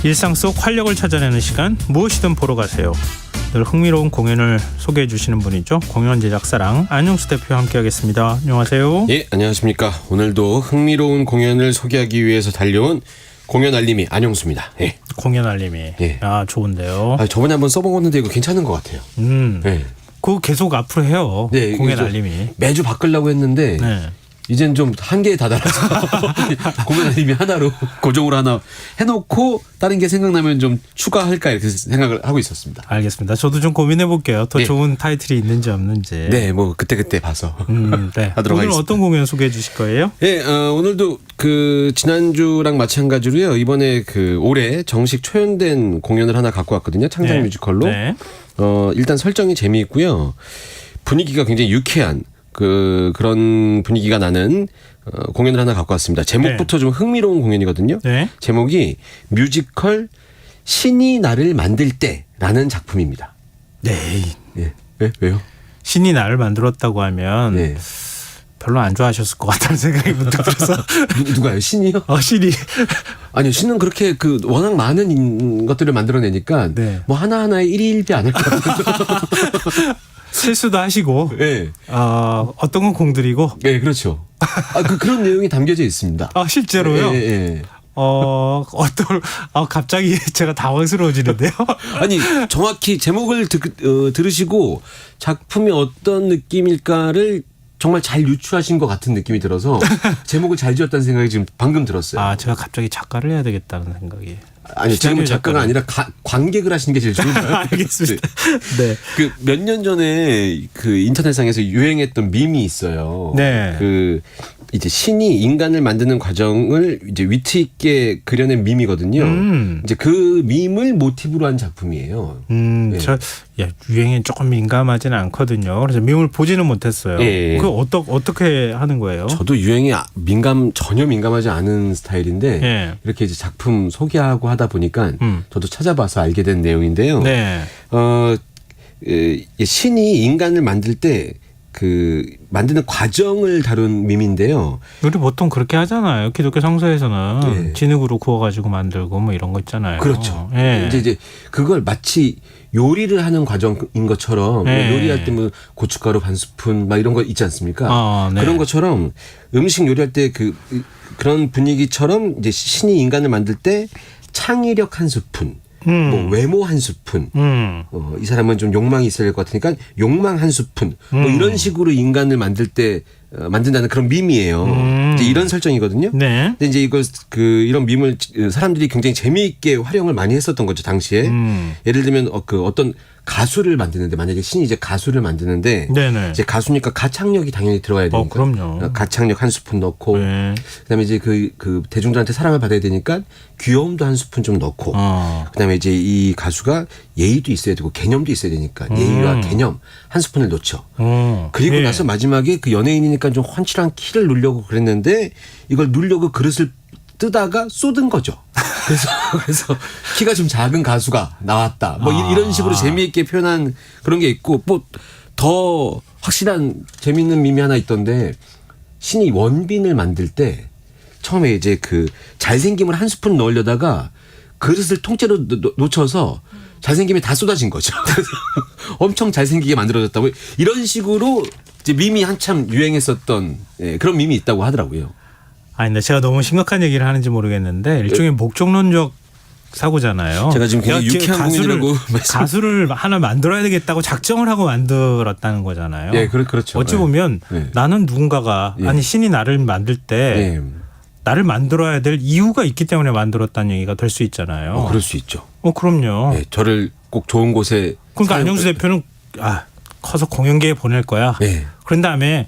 일상 속 활력을 찾아내는 시간, 무엇이든 보러 가세요. 늘 흥미로운 공연을 소개해 주시는 분이죠. 공연 제작사랑 안영수 대표와 함께하겠습니다. 안녕하세요. 예, 안녕하십니까. 오늘도 흥미로운 공연을 소개하기 위해서 달려온 공연 알림이 안영수입니다. 예. 공연 알림이. 예. 아, 좋은데요. 저번에 한번 써먹었는데 이거 괜찮은 것 같아요. 예. 그거 계속 앞으로 해요. 네, 공연 알림이. 매주 바꾸려고 했는데 네. 이젠 좀 한계에 다다라서 공연 알림이 하나로 고정으로 하나 해놓고 다른 게 생각나면 좀 추가할까 이렇게 생각을 하고 있었습니다. 알겠습니다. 저도 좀 고민해 볼게요. 더 네. 좋은 타이틀이 있는지 없는지. 네, 뭐 그때 봐서 네. 하도록 오늘 하겠습니다. 어떤 공연 소개해 주실 거예요? 예, 오늘도 그 지난주랑 마찬가지로요. 이번에 그 올해 정식 초연된 공연을 하나 갖고 왔거든요. 창작 네. 뮤지컬로. 네. 일단 설정이 재미있고요. 분위기가 굉장히 유쾌한 그런 분위기가 나는 공연을 하나 갖고 왔습니다. 제목부터 좀 흥미로운 공연이거든요. 네. 제목이 뮤지컬 신이 나를 만들 때라는 작품입니다. 네. 예. 네? 왜요? 신이 나를 만들었다고 하면 네. 별로 안 좋아하셨을 것 같다는 생각이 문득 들어서. 누가요? 신이요? 신이. 아니요, 신은 그렇게 워낙 많은 것들을 만들어내니까 네. 뭐 하나하나에 일일비 안 할 것 같아요. 실수도 하시고. 네. 어떤 건 공들이고. 네, 그렇죠. 그런 내용이 담겨져 있습니다. 실제로요? 예. 갑자기 제가 당황스러워지는데요. 아니, 정확히 제목을 들으시고 작품이 어떤 느낌일까를 정말 잘 유추하신 것 같은 느낌이 들어서 제목을 잘 지었다는 생각이 지금 방금 들었어요. 제가 갑자기 작가를 해야 되겠다는 생각이. 아니, 지금 작가가 아니라 관객을 하시는 게 제일 좋은가요? 알겠습니다. 네. 몇 년 전에 인터넷상에서 유행했던 밈이 있어요. 네. 이제 신이 인간을 만드는 과정을 이제 위트 있게 그려낸 밈이거든요. 이제 그 밈을 모티브로 한 작품이에요. 네. 유행에 조금 민감하지는 않거든요. 그래서 밈을 보지는 못했어요. 예. 그 어떻게 하는 거예요? 저도 유행에 전혀 민감하지 않은 스타일인데 예. 이렇게 이제 작품 소개하고 하다 보니까 저도 찾아봐서 알게 된 내용인데요. 네. 신이 인간을 만들 때 만드는 과정을 다룬 밈인데요. 우리 보통 그렇게 하잖아요. 기독교 성서에서는 네. 진흙으로 구워가지고 만들고 뭐 이런 거 있잖아요. 그렇죠. 예. 이제 그걸 마치 요리를 하는 과정인 것처럼 네. 요리할 때 뭐 고춧가루 반 스푼 막 이런 거 있지 않습니까? 네. 그런 것처럼 음식 요리할 때 그런 분위기처럼 이제 신이 인간을 만들 때 창의력 한 스푼, 뭐 외모 한 스푼, 이 사람은 좀 욕망이 있어야 될 것 같으니까 욕망 한 스푼, 뭐 이런 식으로 인간을 만들 때 만든다는 그런 밈이에요. 이제 이런 설정이거든요. 네. 근데 이제 이런 밈을 사람들이 굉장히 재미있게 활용을 많이 했었던 거죠, 당시에. 예를 들면 어떤 가수를 만드는데 만약에 신이 이제 가수를 만드는데 네네. 이제 가수니까 가창력이 당연히 들어가야 되니까. 그럼요. 가창력 한 스푼 넣고 네. 그다음에 이제 대중들한테 사랑을 받아야 되니까 귀여움도 한 스푼 좀 넣고 그다음에 이제 이 가수가 예의도 있어야 되고 개념도 있어야 되니까 예의와 개념 한 스푼을 넣죠. 그리고 예. 나서 마지막에 연예인이니까 좀 훤칠한 키를 누르려고 그랬는데 이걸 누르려고 그릇을 뜨다가 쏟은 거죠. 그래서 키가 좀 작은 가수가 나왔다. 뭐 이런 식으로 재미있게 표현한 그런 게 있고 뭐 더 확실한 재미있는 밈이 하나 있던데 신이 원빈을 만들 때 처음에 이제 잘생김을 한 스푼 넣으려다가 그릇을 통째로 놓쳐서 잘생김이 다 쏟아진 거죠. 그래서 엄청 잘생기게 만들어졌다고 이런 식으로 이제 밈이 한참 유행했었던 그런 밈이 있다고 하더라고요. 근데 제가 너무 심각한 얘기를 하는지 모르겠는데 일종의 목적론적 사고잖아요. 제가 지금 굉장히 유쾌한 공연이라고 가수를 하나 만들어야 되겠다고 작정을 하고 만들었다는 거잖아요. 네, 그렇죠. 어찌 보면 나는 누군가가 신이 나를 만들 때 나를 만들어야 될 이유가 있기 때문에 만들었다는 얘기가 될 수 있잖아요. 그럴 수 있죠. 그럼요. 네, 저를 꼭 좋은 곳에 그러니까 안영수 대표는 커서 공연계에 보낼 거야. 네. 그런 다음에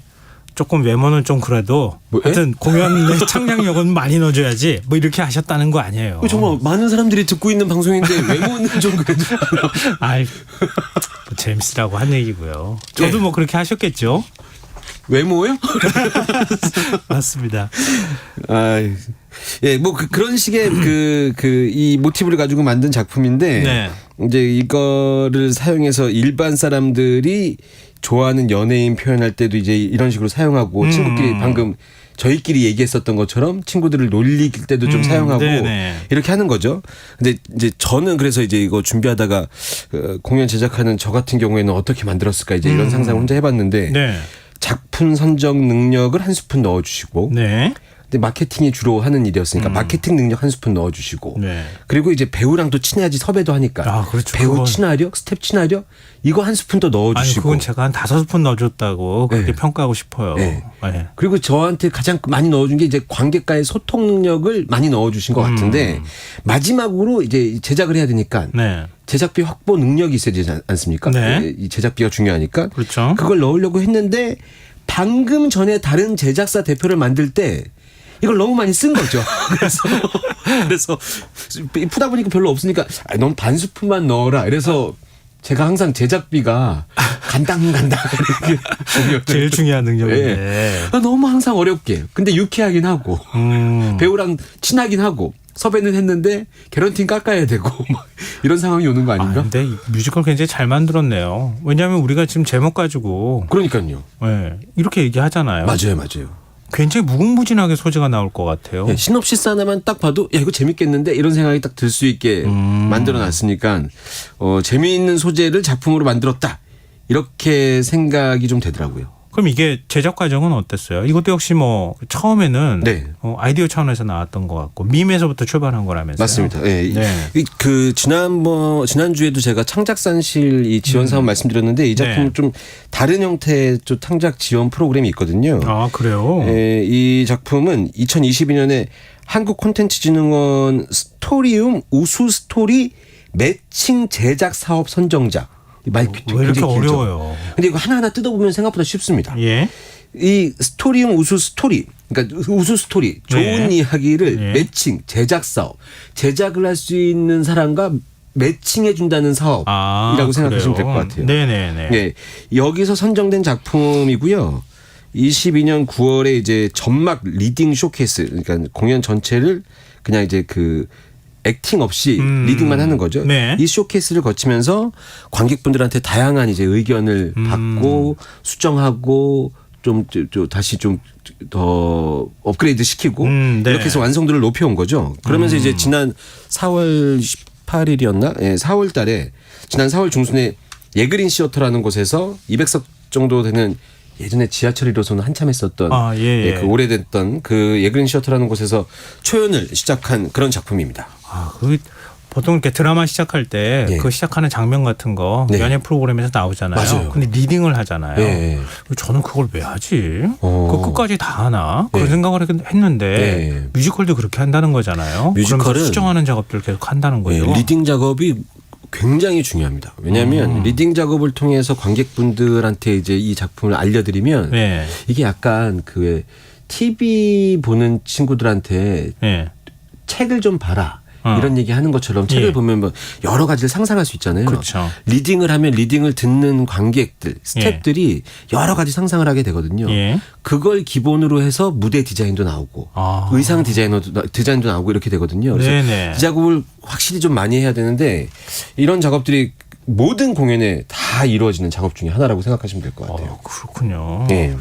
조금 외모는 좀 그래도 하여튼 공연의 창작력은 많이 넣어줘야지 뭐 이렇게 하셨다는 거 아니에요. 정말 많은 사람들이 듣고 있는 방송인데 외모는 좀 그래도 재밌으라고 한 얘기고요. 저도 뭐 그렇게 하셨겠죠. 외모요? 맞습니다. 뭐 그런 식의 이 모티브를 가지고 만든 작품인데 네. 이제 이거를 사용해서 일반 사람들이 좋아하는 연예인 표현할 때도 이제 이런 식으로 사용하고 친구끼리 방금 저희끼리 얘기했었던 것처럼 친구들을 놀릴 때도 좀 사용하고 네네. 이렇게 하는 거죠. 근데 이제 저는 그래서 이제 이거 준비하다가 공연 제작하는 저 같은 경우에는 어떻게 만들었을까 이제 이런 상상을 혼자 해봤는데 네. 작품 선정 능력을 한 스푼 넣어주시고 네. 근데 마케팅이 주로 하는 일이었으니까 마케팅 능력 한 스푼 넣어주시고 네. 그리고 이제 배우랑 또 친해야지 섭외도 하니까 아, 그렇죠. 배우 그건- 친화력, 스텝 친화력 이거 한 스푼 더 아니 넣어주시고 그건 제가 한 5스푼 넣어줬다고 그렇게 네. 평가하고 싶어요. 네. 네. 그리고 저한테 가장 많이 넣어준 게 이제 관객과의 소통 능력을 많이 넣어주신 것 같은데 마지막으로 이제 제작을 해야 되니까 네. 제작비 확보 능력이 있어야 되지 않습니까? 네. 이 제작비가 중요하니까 그렇죠. 그걸 넣으려고 했는데 방금 전에 다른 제작사 대표를 만들 때 이걸 너무 많이 쓴 거죠. 그래서 푸다 보니까 별로 없으니까 넌 반 스푼만 넣어라. 그래서 제가 항상 제작비가 간당간당 이렇게 제일 중요한 능력인데. 예. 너무 항상 어렵게. 근데 유쾌하긴 하고 배우랑 친하긴 하고 섭외는 했는데 개런티는 깎아야 되고 막 이런 상황이 오는 거 아, 아닌가? 근데 이 뮤지컬 굉장히 잘 만들었네요. 왜냐하면 우리가 지금 제목 가지고 그러니까요. 네, 이렇게 얘기하잖아요. 맞아요. 굉장히 무궁무진하게 소재가 나올 것 같아요. 예, 시놉시스 하나만 딱 봐도 야 이거 재밌겠는데 이런 생각이 딱 들 수 있게 만들어놨으니까 재미있는 소재를 작품으로 만들었다 이렇게 생각이 좀 되더라고요. 그럼 이게 제작 과정은 어땠어요? 이것도 역시 뭐 처음에는 네. 아이디어 차원에서 나왔던 것 같고 밈에서부터 출발한 거라면서요. 맞습니다. 예. 네. 그 지난주에도 제가 창작산실 이 지원 사업 말씀드렸는데 이 작품 네. 좀 다른 형태의 좀 창작 지원 프로그램이 있거든요. 아 그래요? 예, 이 작품은 2022년에 한국콘텐츠진흥원 스토리움 우수 스토리 매칭 제작 사업 선정작. 말 왜 이렇게 어려워요? 근데 이거 하나하나 뜯어보면 생각보다 쉽습니다. 예. 이 스토리움 우수 스토리, 그러니까 우수 스토리, 좋은 네. 이야기를 네. 매칭, 제작 사업, 제작을 할 수 있는 사람과 매칭해 준다는 사업이라고 생각하시면 될 것 같아요. 네네네. 네, 여기서 선정된 작품이고요. 22년 9월에 이제 전막 리딩 쇼케이스, 그러니까 공연 전체를 그냥 이제 그 액팅 없이 리딩만 하는 거죠. 네. 이 쇼케이스를 거치면서 관객분들한테 다양한 이제 의견을 받고 수정하고 좀 다시 좀 더 업그레이드 시키고 네. 이렇게 해서 완성도를 높여온 거죠. 그러면서 이제 지난 4월 18일이었나? 예, 4월 달에 지난 4월 중순에 예그린 시어터라는 곳에서 200석 정도 되는 예전에 지하철 1호선은 한참 했었던 예. 그 오래됐던 그 예그린 시어터라는 곳에서 초연을 시작한 그런 작품입니다. 아, 그 보통 이렇게 드라마 시작할 때 예. 그 시작하는 장면 같은 거 네. 연예 프로그램에서 나오잖아요. 맞아요. 근데 리딩을 하잖아요. 예. 저는 그걸 왜 하지? 어. 그 끝까지 다 하나? 그런 네. 생각을 했는데 네. 뮤지컬도 그렇게 한다는 거잖아요. 뮤지컬은 그러면서 수정하는 작업들을 계속 한다는 예, 거죠. 리딩 작업이 굉장히 중요합니다. 왜냐하면 리딩 작업을 통해서 관객분들한테 이제 이 작품을 알려드리면 네. 이게 약간 그 TV 보는 친구들한테 네. 책을 좀 봐라. 어. 이런 얘기 하는 것처럼 책을 예. 보면 뭐 여러 가지를 상상할 수 있잖아요. 그렇죠. 리딩을 하면 리딩을 듣는 관객들, 스태프들이 여러 가지 상상을 하게 되거든요. 예. 그걸 기본으로 해서 무대 디자인도 나오고 아. 의상 디자인도 나오고 이렇게 되거든요. 그래서 네네. 이 작업을 확실히 좀 많이 해야 되는데 이런 작업들이 모든 공연에 다 이루어지는 작업 중에 하나라고 생각하시면 될 것 같아요. 그렇군요. 네.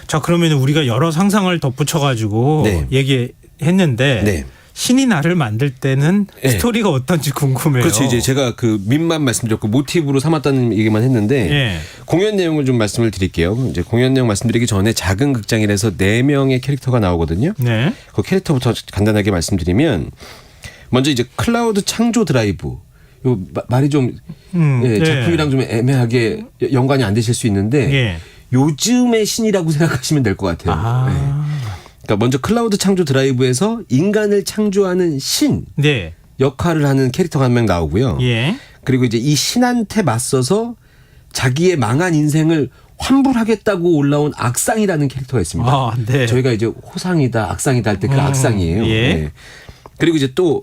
자, 그러면 우리가 여러 상상을 덧붙여가지고 네. 얘기했는데 네. 신이 나를 만들 때는 네. 스토리가 어떤지 궁금해요. 그렇죠. 이제 제가 그 밈만 말씀드렸고 모티브로 삼았다는 얘기만 했는데 예. 공연 내용을 좀 말씀을 드릴게요. 이제 공연 내용 말씀드리기 전에 작은 극장이라서 4명의 캐릭터가 나오거든요. 네. 그 캐릭터부터 간단하게 말씀드리면 먼저 이제 클라우드 창조 드라이브. 요 말이 좀 네. 작품이랑 좀 애매하게 연관이 안 되실 수 있는데 예. 요즘의 신이라고 생각하시면 될 것 같아요. 아. 네. 그러니까 먼저 클라우드 창조 드라이브에서 인간을 창조하는 신 네. 역할을 하는 캐릭터가 한 명 나오고요. 예. 그리고 이제 이 신한테 맞서서 자기의 망한 인생을 환불하겠다고 올라온 악상이라는 캐릭터가 있습니다. 아, 네. 저희가 이제 호상이다, 악상이다 할 때 그 악상이에요. 예. 네. 그리고 이제 또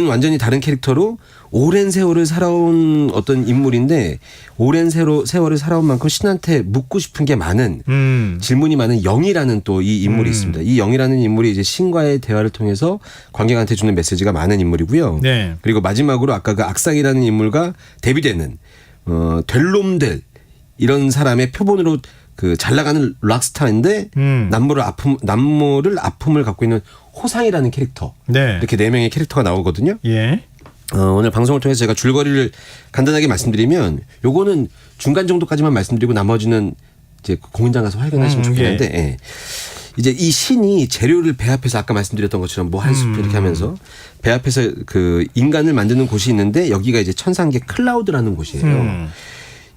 완전히 다른 캐릭터로 오랜 세월을 살아온 어떤 인물인데 오랜 세월을 살아온 만큼 신한테 묻고 싶은 게 많은 질문이 많은 영이라는 또 이 인물이 있습니다. 이 영이라는 인물이 이제 신과의 대화를 통해서 관객한테 주는 메시지가 많은 인물이고요. 네. 그리고 마지막으로 아까 그 악상이라는 인물과 대비되는 될 놈 될 이런 사람의 표본으로 그 잘 나가는 락스타인데 남모를 아픔을 갖고 있는 호상이라는 캐릭터. 네. 이렇게 4명의 캐릭터가 나오거든요. 예. 오늘 방송을 통해서 제가 줄거리를 간단하게 말씀드리면 요거는 중간 정도까지만 말씀드리고 나머지는 이제 공연장 가서 확인하시면 좋겠는데 예. 이제 이 신이 재료를 배합해서 아까 말씀드렸던 것처럼 뭐 한 숲 이렇게 하면서 배합해서 그 인간을 만드는 곳이 있는데 여기가 이제 천상계 클라우드라는 곳이에요.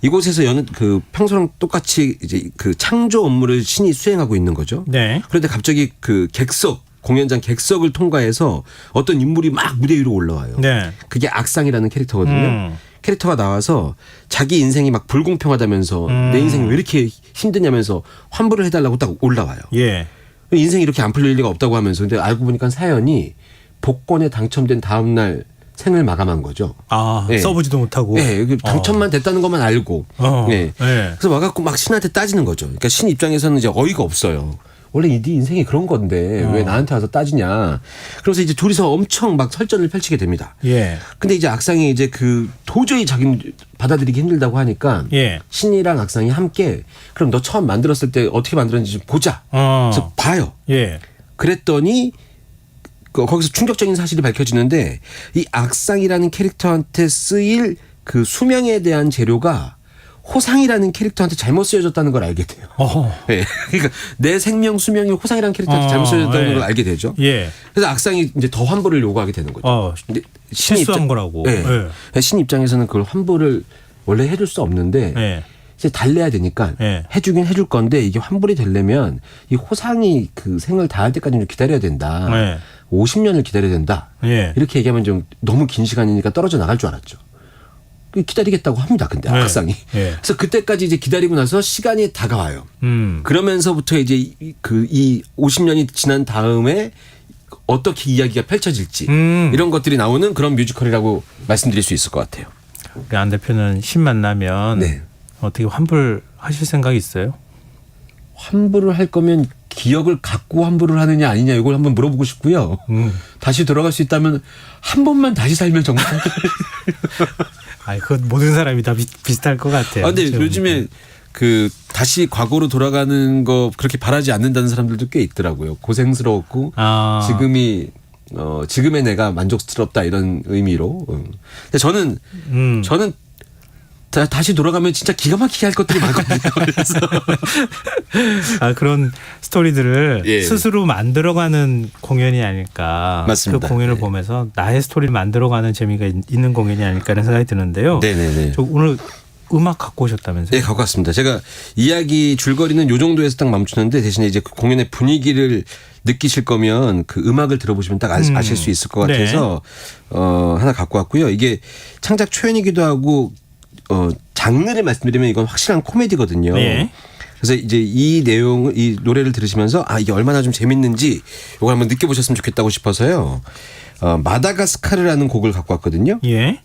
이곳에서 여는 그 평소랑 똑같이 이제 그 창조 업무를 신이 수행하고 있는 거죠. 네. 그런데 갑자기 그 공연장 객석을 통과해서 어떤 인물이 막 무대 위로 올라와요. 네. 그게 악상이라는 캐릭터거든요. 캐릭터가 나와서 자기 인생이 막 불공평하다면서 내 인생이 왜 이렇게 힘드냐면서 환불을 해달라고 딱 올라와요. 예. 인생이 이렇게 안 풀릴 리가 없다고 하면서 근데 알고 보니까 사연이 복권에 당첨된 다음 날 생을 마감한 거죠. 아, 네. 써보지도 못하고. 네, 당첨만 됐다는 것만 알고. 네. 네. 그래서 와갖고 막 신한테 따지는 거죠. 그러니까 신 입장에서는 이제 어이가 없어요. 원래 네 인생이 그런 건데 왜 나한테 와서 따지냐. 그래서 이제 둘이서 엄청 막 설전을 펼치게 됩니다. 예. 근데 이제 악상이 이제 그 도저히 자기는 받아들이기 힘들다고 하니까 예. 신이랑 악상이 함께 그럼 너 처음 만들었을 때 어떻게 만들었는지 좀 보자. 그래서 봐요. 예. 그랬더니 거기서 충격적인 사실이 밝혀지는데 이 악상이라는 캐릭터한테 쓰일 그 수명에 대한 재료가 호상이라는 캐릭터한테 잘못 쓰여졌다는 걸 알게 돼요. 네. 그러니까 내 생명 수명이 호상이라는 캐릭터한테 잘못 쓰여졌다는 예. 걸 알게 되죠. 예. 그래서 악상이 이제 더 환불을 요구하게 되는 거죠. 근데 실수한 거라고. 네. 예. 신 입장에서는 그걸 환불을 원래 해줄 수 없는데 예. 이제 달래야 되니까 예. 해주긴 해줄 건데 이게 환불이 되려면 이 호상이 그 생을 다할 때까지 좀 기다려야 된다. 예. 50년을 기다려야 된다. 예. 이렇게 얘기하면 좀 너무 긴 시간이니까 떨어져 나갈 줄 알았죠. 기다리겠다고 합니다. 근데 네. 악상이. 예. 그래서 그때까지 이제 기다리고 나서 시간이 다가와요. 그러면서부터 이제 이 50년이 지난 다음에 어떻게 이야기가 펼쳐질지 이런 것들이 나오는 그런 뮤지컬이라고 말씀드릴 수 있을 것 같아요. 안 대표는 신 만나면 네. 어떻게 환불하실 생각이 있어요? 환불을 할 거면 기억을 갖고 환불을 하느냐 아니냐 이걸 한번 물어보고 싶고요. 다시 돌아갈 수 있다면 한 번만 다시 살면 정말. 아, 그건 모든 사람이 다 비슷할 것 같아요. 근데 요즘에 그 다시 과거로 돌아가는 거 그렇게 바라지 않는다는 사람들도 꽤 있더라고요. 고생스러웠고 지금이 지금의 내가 만족스럽다 이런 의미로. 근데 저는 다시 돌아가면 진짜 기가 막히게 할 것들이 많거든요. 그래서 그런 스토리들을 예. 스스로 만들어가는 공연이 아닐까. 맞습니다. 그 공연을 보면서 나의 스토리를 만들어가는 재미가 있는 공연이 아닐까라는 생각이 드는데요. 네네네. 저 오늘 음악 갖고 오셨다면서요? 네, 갖고 왔습니다. 제가 이야기 줄거리는 요 정도에서 딱 멈추는데 대신에 이제 그 공연의 분위기를 느끼실 거면 그 음악을 들어보시면 딱 아실 수 있을 것 같아서 하나 갖고 왔고요. 이게 창작 초연이기도 하고 장르를 말씀드리면 이건 확실한 코미디거든요. 네. 그래서 이제 이 노래를 들으시면서 이게 얼마나 좀 재밌는지 이걸 한번 느껴보셨으면 좋겠다고 싶어서요. 마다가스카르라는 곡을 갖고 왔거든요. 예.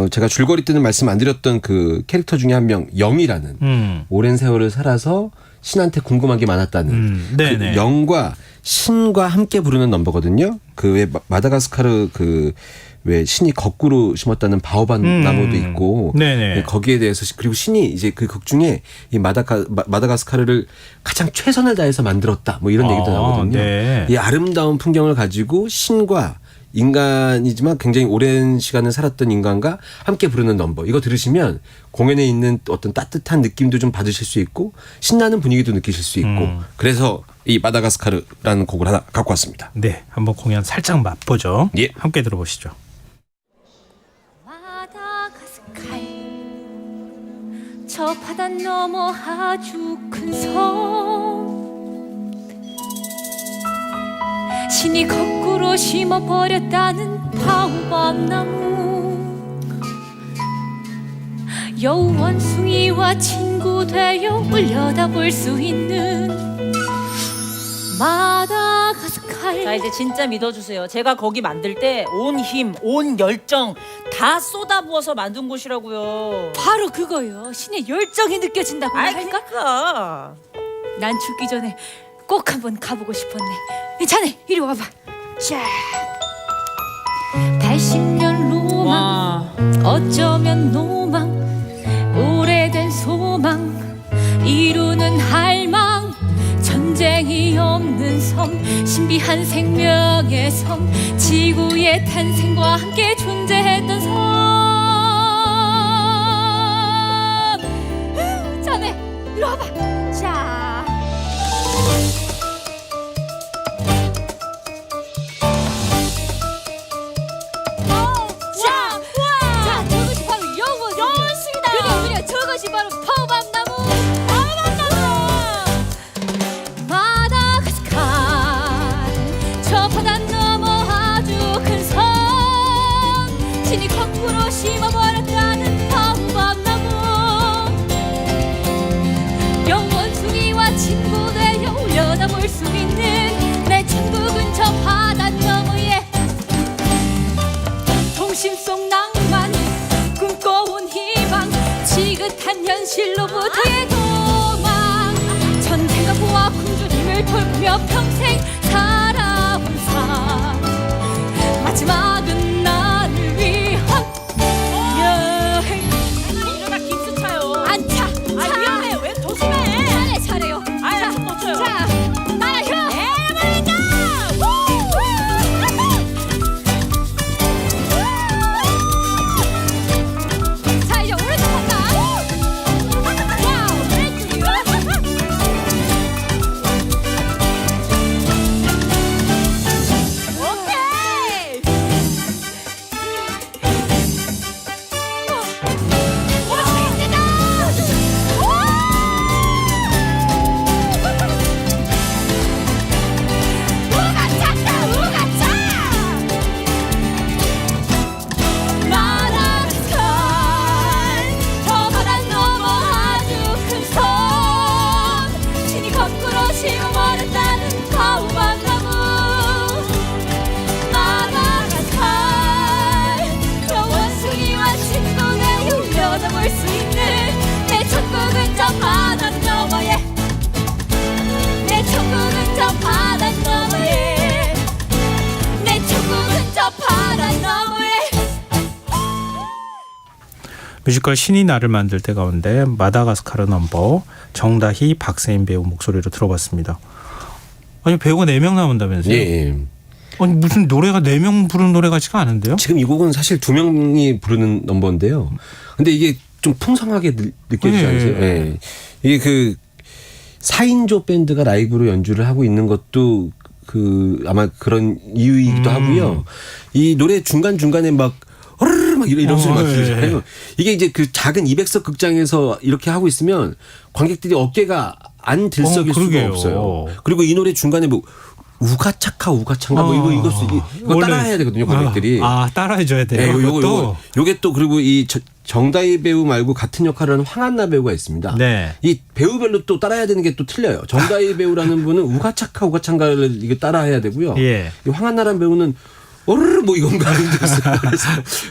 제가 줄거리 때는 말씀 안 드렸던 그 캐릭터 중에 한 명 영이라는 오랜 세월을 살아서 신한테 궁금한 게 많았다는 그 영과 신과 함께 부르는 넘버거든요. 그 왜 마다가스카르 그 왜 신이 거꾸로 심었다는 바오반 나무도 있고 네네. 거기에 대해서 그리고 신이 이제 그 곡 중에 이 마다가스카르를 가장 최선을 다해서 만들었다 뭐 이런 얘기도 나오거든요. 네. 이 아름다운 풍경을 가지고 신과 인간이지만 굉장히 오랜 시간을 살았던 인간과 함께 부르는 넘버 이거 들으시면 공연에 있는 어떤 따뜻한 느낌도 좀 받으실 수 있고 신나는 분위기도 느끼실 수 있고 그래서 이 마다가스카르라는 곡을 하나 갖고 왔습니다. 네, 한번 공연 살짝 맛보죠. 예. 함께 들어보시죠. 저 바다 너머 아주 큰 섬 신이 거꾸로 심어버렸다는 바오밤나무 여우 원숭이와 친구 되어 올려다볼 수 있는 마다가스카르. 자 이제 진짜 믿어주세요. 제가 거기 만들 때 온 힘, 온 열정 다 쏟아부어서 만든 곳이라고요. 바로 그거요. 신의 열정이 느껴진다고 할까? 그러니까. 난 죽기 전에 꼭 한번 가보고 싶었네. 자네 이리 와봐. 자, 80년 로망, 어쩌면 노망, 오래된 소망, 이루는 할망 전쟁이 없는 섬 신비한 생명의 섬 지구의 탄생과 함께 존재했던 섬 자네 이리 와봐 자 자, 저것이 바로 영원입니다. 그래, 저것이 바로 파우밤나무. 마다가스카르 저 바다 너머 아주 큰 섬 신이 거꾸로 심어버렸다는 파우밤나무 영원숭이와 친구 되어 올려다볼 수 있는 내 천국은 저 바다 너머에 동심 속 낭만 꿈꿔온 희망 지긋한 현실로부터의 도망 전쟁과 부와 굶주림을 돌보며 평생 살아온 삶 마지막은 나를 위한 여행 일어나 김수차요. 안차 아 미안해. 왜 조심해. 잘해요 아야 못 쳐요. 자 나야 에버리다. 자 이제 오른쪽 간다 와우 왼쪽이요 오케이 우가차다 우가차 마다가스카르 저 바다 너머 아주 큰 섬 신이 거꾸로 심어버렸다는 파우밤나무 마다가스카르 영원숭이와 친구가 올려다볼 수 있는 내 천국은 저 바다 너머에 내 천국은 저 바다 너머에 내 천국은 저 바다 너머에 뮤지컬 신이 나를 만들 때 가운데 마다가스카르 넘버 정다희 박세인 배우 목소리로 들어봤습니다. 아니 배우가 4명 나온다면서요? 예. 아니 무슨 노래가 4명 부르는 노래 같지가 않은데요? 지금 이 곡은 사실 2명이 부르는 넘버인데요. 근데 이게 좀 풍성하게 느껴지지 예. 않으세요? 예. 이게 그 4인조 밴드가 라이브로 연주를 하고 있는 것도 그 아마 그런 이유이기도 하고요. 이 노래 중간중간에 막 어르르 막 이런 소리 막 예. 들리잖아요. 이게 이제 그 작은 200석 극장에서 이렇게 하고 있으면 관객들이 어깨가 안 들썩일 수가 그러게요. 없어요. 그리고 이 노래 중간에 뭐 우가차카 우가차인가 뭐 이거 원래- 따라해야 되거든요, 관객들이. 따라해줘야 돼요. 네, 그것도? 요게 또 그리고 이 정다희 배우 말고 같은 역할을 하는 황한나 배우가 있습니다. 네. 이 배우별로 또 따라해야 되는 게 또 틀려요. 정다희 배우라는 분은 우가차카 우가차인가를 이게 따라해야 되고요. 예. 이 황한나라는 배우는 어르르 뭐 이건가 그랬어요.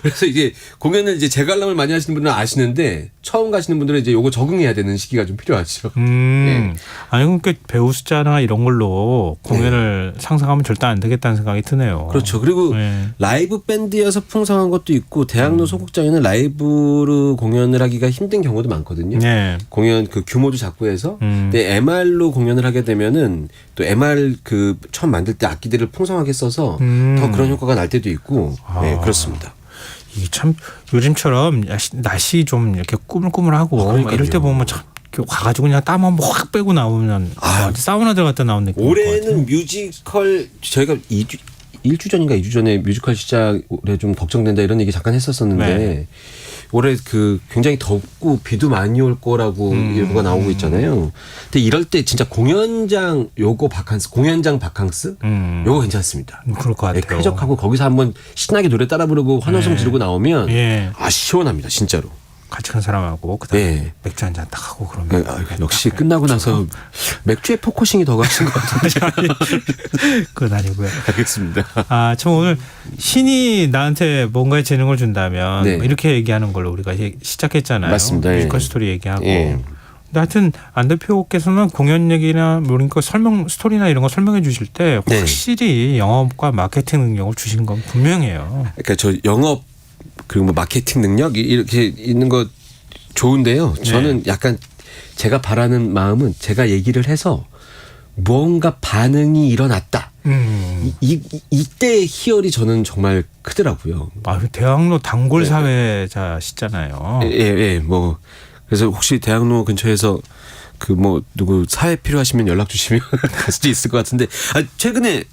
그래서 이게 공연을 이제 재관람을 많이 하시는 분들은 아시는데 처음 가시는 분들은 이제 요거 적응해야 되는 시기가 좀 필요하죠. 네. 아니 그러니까 배우 숫자나 이런 걸로 공연을 상상하면 절대 안 되겠다는 생각이 드네요. 그렇죠. 그리고 네. 라이브 밴드여서 풍성한 것도 있고 대학로 소극장에는 라이브로 공연을 하기가 힘든 경우도 많거든요. 네. 공연 그 규모도 작고 해서 근데 MR로 공연을 하게 되면은 또 MR 그 처음 만들 때 악기들을 풍성하게 써서 더 그런 효과가 날 때도 있고 네, 그렇습니다. 이게 참 요즘처럼 날씨 좀 이렇게 꾸물꾸물하고 그러니까요. 이럴 때 보면 참 이렇게 와가지고 그냥 땀 한번 확 빼고 나오면 사우나 들어갔다 나온 느낌. 올해는 뮤지컬 저희가 1주 전인가 2주 전에 뮤지컬 시작에 좀 걱정된다 이런 얘기 잠깐 했었었는데 네. 올해 그 굉장히 덥고 비도 많이 올 거라고 예보가 나오고 있잖아요. 근데 이럴 때 진짜 공연장 요거 바캉스, 공연장 바캉스 요거 괜찮습니다. 그럴 것 네, 같아요. 쾌적하고 거기서 한번 신나게 노래 따라 부르고 환호성 지르고 나오면 예. 시원합니다 진짜로. 같이 간 사람하고 그다음에 네. 맥주 한잔 딱 하고 그러면 역시 끝나고 나서 맥주에 포커싱이 더 가신 것 같은데. 그건 아니고요. 알겠습니다. 참 오늘 신이 나한테 뭔가의 재능을 준다면 네. 뭐 이렇게 얘기하는 걸로 우리가 시작했잖아요. 맞습니다. 뮤지컬 예. 스토리 얘기하고. 예. 근데 하여튼 안 대표께서는 공연 얘기나 그러니까 설명 스토리나 이런 거 설명해 주실 때 네. 확실히 영업과 마케팅 능력을 주신 건 분명해요. 그러니까 저 영업 그리고 뭐 마케팅 능력 이렇게 있는 거 좋은데요. 저는 약간 제가 바라는 마음은 제가 얘기를 해서 무언가 반응이 일어났다. 이때 희열이 저는 정말 크더라고요. 대학로 단골 사회자시잖아요. 예. 뭐 그래서 혹시 대학로 근처에서 그 뭐 누구 사회 필요하시면 연락 주시면 갈 수도 있을 것 같은데 최근에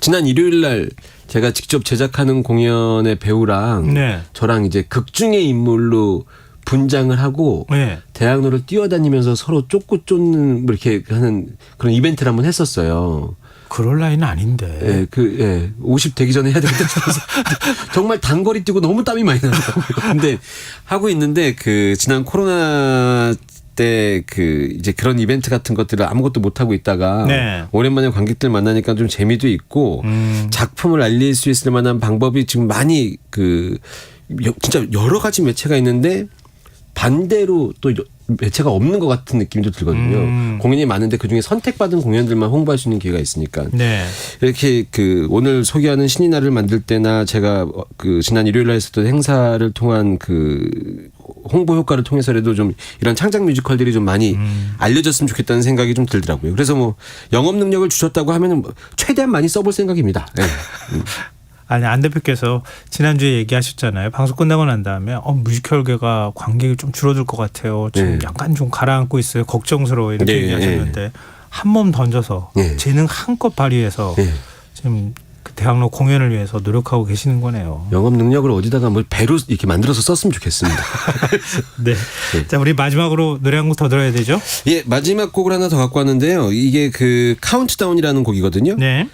지난 일요일 날 제가 직접 제작하는 공연의 배우랑 네. 저랑 이제 극중의 인물로 분장을 하고 네. 대학로를 뛰어다니면서 서로 쫓고 쫓는 뭐 이렇게 하는 그런 이벤트를 한번 했었어요. 그럴 나이는 아닌데. 50 되기 전에 해야 되겠다 싶어서 정말 단거리 뛰고 너무 땀이 많이 나더라고요. 근데 하고 있는데 그 지난 코로나 때 그 이제 그런 이벤트 같은 것들을 아무것도 못 하고 있다가 네. 오랜만에 관객들 만나니까 좀 재미도 있고 작품을 알릴 수 있을 만한 방법이 지금 많이 그 진짜 여러 가지 매체가 있는데 반대로 또 매체가 없는 것 같은 느낌도 들거든요. 공연이 많은데 그중에 선택받은 공연들만 홍보할 수 있는 기회가 있으니까. 네. 이렇게 그 오늘 소개하는 신이 나를 만들 때나 제가 그 지난 일요일 날 했었던 행사를 통한 그 홍보 효과를 통해서라도 좀 이런 창작 뮤지컬들이 좀 많이 알려졌으면 좋겠다는 생각이 좀 들더라고요. 그래서 뭐 영업 능력을 주셨다고 하면은 뭐 최대한 많이 써볼 생각입니다. 네. 아니 안 대표께서 지난주에 얘기하셨잖아요. 방송 끝나고 난 다음에 뮤지컬계가 관객이 좀 줄어들 것 같아요. 지금 네. 약간 좀 가라앉고 있어요. 걱정스러워 이렇게 네, 얘기하셨는데 한 몸 던져서 네. 재능 한껏 발휘해서 네. 지금 그 대학로 공연을 위해서 노력하고 계시는 거네요. 영업 능력을 어디다가 뭐 배로 이렇게 만들어서 썼으면 좋겠습니다. 네. 자 우리 마지막으로 노래 한 곡 더 들어야 되죠? 예, 마지막 곡을 하나 더 갖고 왔는데요. 이게 그 카운트다운이라는 곡이거든요. 네.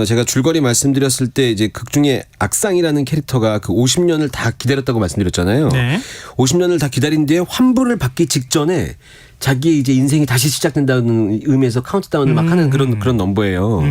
제가 줄거리 말씀드렸을 때 이제 극 중에 악상이라는 캐릭터가 그 50년을 다 기다렸다고 말씀드렸잖아요. 네. 50년을 다 기다린 뒤에 환불을 받기 직전에 자기의 이제 인생이 다시 시작된다는 의미에서 카운트다운을 막 하는 그런 넘버예요.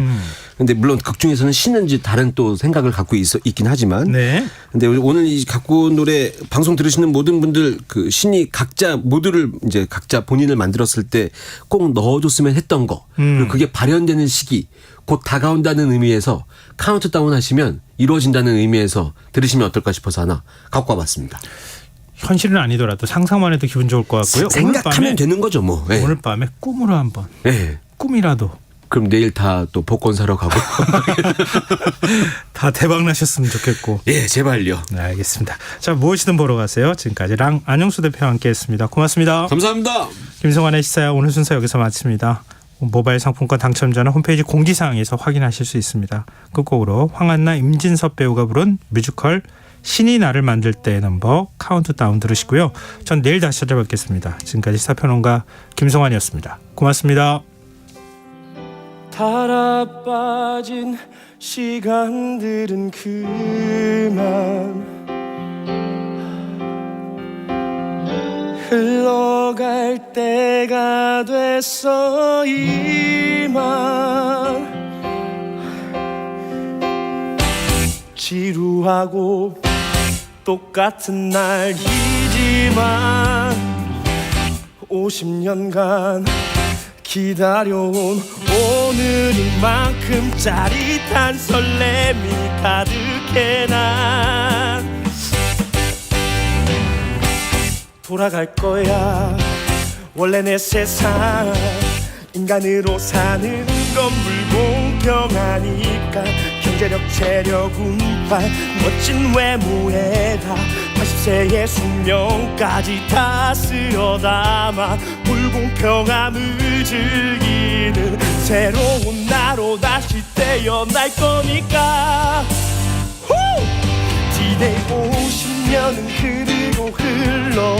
근데 물론 극 중에서는 신은 이제 다른 또 생각을 갖고 있긴 하지만. 네. 근데 오늘 이 갖고 온 노래 방송 들으시는 모든 분들 그 신이 각자 모두를 이제 각자 본인을 만들었을 때 꼭 넣어줬으면 했던 거. 그리고 그게 발현되는 시기 곧 다가온다는 의미에서 카운트다운 하시면 이루어진다는 의미에서 들으시면 어떨까 싶어서 하나 갖고 와봤습니다. 현실은 아니더라도 상상만 해도 기분 좋을 것 같고요. 생각하면 되는 거죠 뭐. 네. 오늘 밤에 꿈으로 한번. 네. 꿈이라도. 그럼 내일 다 또 복권 사러 가고. 다 대박 나셨으면 좋겠고. 예, 제발요. 네, 알겠습니다. 자, 무엇이든 보러 가세요. 지금까지 랑 안영수 대표와 함께했습니다. 고맙습니다. 감사합니다. 김성환의 시사야 오늘 순서 여기서 마칩니다. 모바일 상품권 당첨자는 홈페이지 공지사항에서 확인하실 수 있습니다. 끝곡으로 황한나 임진섭 배우가 부른 뮤지컬 신이 나를 만들 때의 넘버 카운트다운 들으시고요. 전 내일 다시 찾아뵙겠습니다. 지금까지 시사평론가 김성환이었습니다. 고맙습니다. 달아 빠진 시간들은 그만 흘러갈 때가 됐어 이만 지루하고 똑같은 날이지만 50년간 기다려온 오늘인만큼 짜릿한 설렘이 가득해 난 돌아갈 거야 원래 내 세상 인간으로 사는 건 불공평하니까 경제력 체력 운빨 멋진 외모에다 80세의 수명까지 다 쓸어 담아 불공평함을 즐기는 새로운 나로 다시 태어날 거니까 D-Day 50년은 그리고 흘러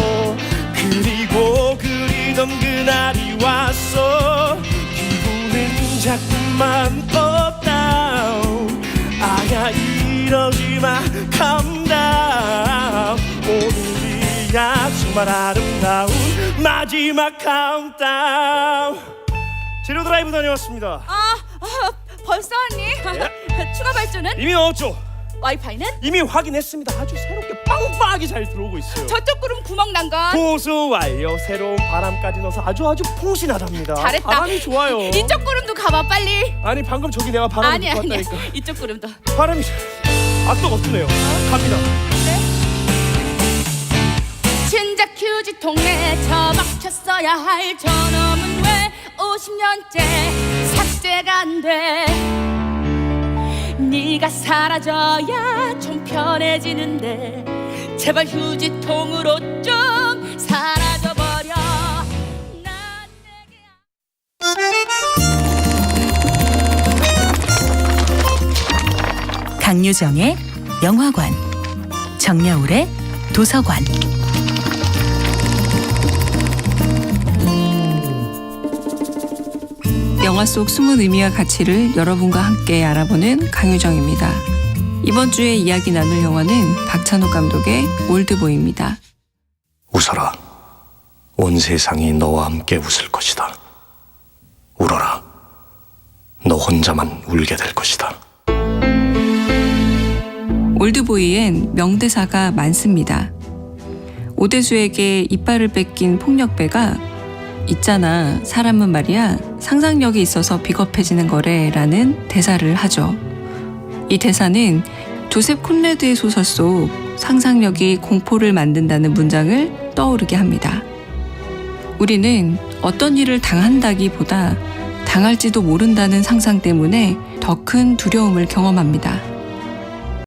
그리고 그리던 그날이 왔어 기분은 자꾸만 업다운 아야 이러지마 calm down 오늘이야 정말 아름다운 마지막 카운트다운 재료 드라이브 다녀왔습니다. 벌써 왔니? 추가 발전은? 이미 넣었죠? 와이파이는? 이미 확인했습니다. 아주 새롭게 빵빵하게 잘 들어오고 있어요. 저쪽 구름 구멍 난 건? 보수 완료. 새로운 바람까지 넣어서 아주 풍신하답니다. 잘했다. 바람이 좋아요. 이쪽 구름도 가봐 빨리. 아니 방금 저기 내가 바람을 아니야 듣고 왔다니까. 이쪽 구름도. 바람이 악덕 없네요. 갑니다. 진짜 큐 휴지통에 처박혔어야 할 저놈은 왜 50년째 삭제가 안 돼. 네가 사라져야 좀 편해지는데 제발 휴지통으로 좀 사라져버려. 난 내게 강유정의 영화관, 정여울의 도서관. 영화 속 숨은 의미와 가치를 여러분과 함께 알아보는 강유정입니다. 이번 주에 이야기 나눌 영화는 박찬욱 감독의 올드보이입니다. 웃어라. 온 세상이 너와 함께 웃을 것이다. 울어라. 너 혼자만 울게 될 것이다. 올드보이엔 명대사가 많습니다. 오대수에게 이빨을 뺏긴 폭력배가 있잖아, 사람은 말이야 상상력이 있어서 비겁해지는 거래 라는 대사를 하죠. 이 대사는 조셉 콘레드의 소설 속 상상력이 공포를 만든다는 문장을 떠오르게 합니다. 우리는 어떤 일을 당한다기보다 당할지도 모른다는 상상 때문에 더 큰 두려움을 경험합니다.